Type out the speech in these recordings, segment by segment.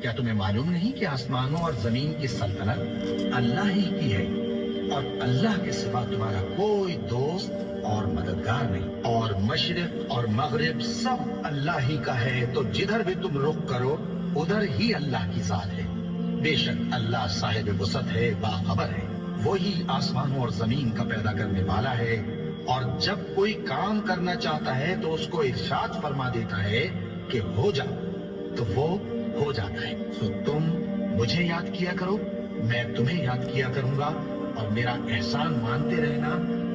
کیا تمہیں معلوم نہیں کہ آسمانوں اور زمین کی سلطنت اللہ ہی کی ہے اور اللہ کے سوا تمہارا کوئی دوست اور مددگار نہیں، اور مشرق اور مغرب سب اللہ ہی کا ہے، تو جدھر بھی تم رخ کرو ادھر ہی اللہ کی ذات ہے۔ بے شک اللہ صاحب وسعت ہے، باخبر ہے، وہی آسمانوں اور زمین کا پیدا کرنے والا ہے، اور جب کوئی کام کرنا چاہتا ہے تو اس کو ارشاد فرما دیتا ہے کہ ہو جا، تو وہ ہو جاتا ہے۔ سو تم مجھے یاد کیا کرو، میں تمہیں یاد کیا کروں گا، اور میرا احسان مانتے رہنا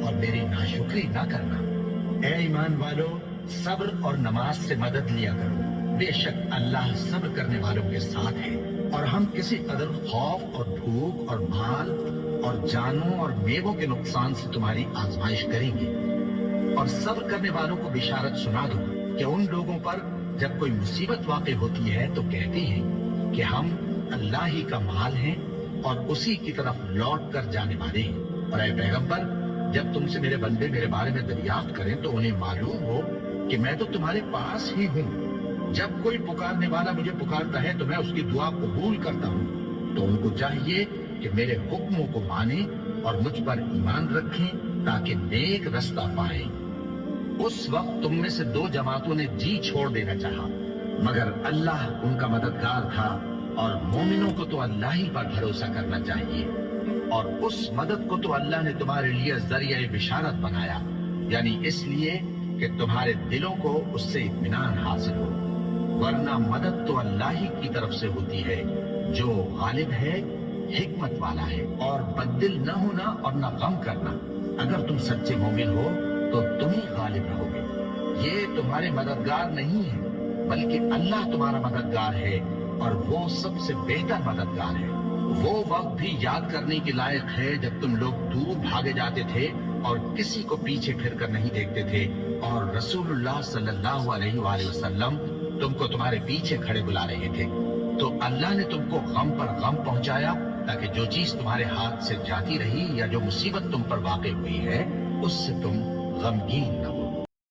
اور میری ناشکری نہ کرنا۔ اے ایمان والو، صبر اور نماز سے مدد لیا کرو، بے شک اللہ صبر کرنے والوں کے ساتھ ہے۔ اور ہم کسی قدر خوف اور بھوک اور مال اور جانوں اور میووں کے نقصان سے تمہاری آزمائش کریں گے، اور صبر کرنے والوں کو بشارت سنا دو کہ ان لوگوں پر جب کوئی مصیبت واقع ہوتی ہے تو کہتے ہیں کہ ہم اللہ ہی کا مال ہیں اور اسی کی طرف لوٹ کر جانے والے ہیں۔ اور اے پیغمبر، جب تم سے میرے بندے میرے بارے میں دریافت کریں تو انہیں معلوم ہو کہ میں تو تمہارے پاس ہی ہوں۔ جب کوئی پکارنے والا مجھے پکارتا ہے تو میں اس کی دعا قبول کرتا ہوں، تو ان کو چاہیے کہ میرے حکموں کو مانیں اور مجھ پر ایمان رکھیں تاکہ نیک رستہ پائیں۔ اس وقت تم میں سے دو جماعتوں نے جی چھوڑ دینا چاہا، مگر اللہ ان کا مددگار تھا، اور مومنوں کو تو اللہ ہی پر بھروسہ کرنا چاہیے۔ اور اس مدد کو تو اللہ نے تمہارے لیے ذریعہ بشارت بنایا، یعنی اس لیے کہ تمہارے دلوں کو اس سے اطمینان حاصل ہو، ورنہ مدد تو اللہ ہی کی طرف سے ہوتی ہے جو غالب ہے، حکمت والا ہے۔ اور بددل نہ ہونا اور نہ غم کرنا، اگر تم سچے مومن ہو تو تم ہی غالب رہو گے۔ یہ تمہارے مددگار نہیں ہے بلکہ اللہ تمہارا مددگار ہے، اور وہ سب سے بہتر مددگار ہے۔ وہ وقت بھی یاد کرنے کے لائق ہے جب تم لوگ دور بھاگے جاتے تھے اور کسی کو پیچھے پھر کر نہیں دیکھتے تھے، اور رسول اللہ صلی اللہ علیہ وآلہ وسلم تم کو تمہارے پیچھے کھڑے بلا رہے تھے، تو اللہ نے تم کو غم پر غم پہنچایا تاکہ جو چیز تمہارے ہاتھ سے جاتی رہی یا جو مصیبت تم پر واقع ہوئی ہے اس سے تم غمگین نہ ہو۔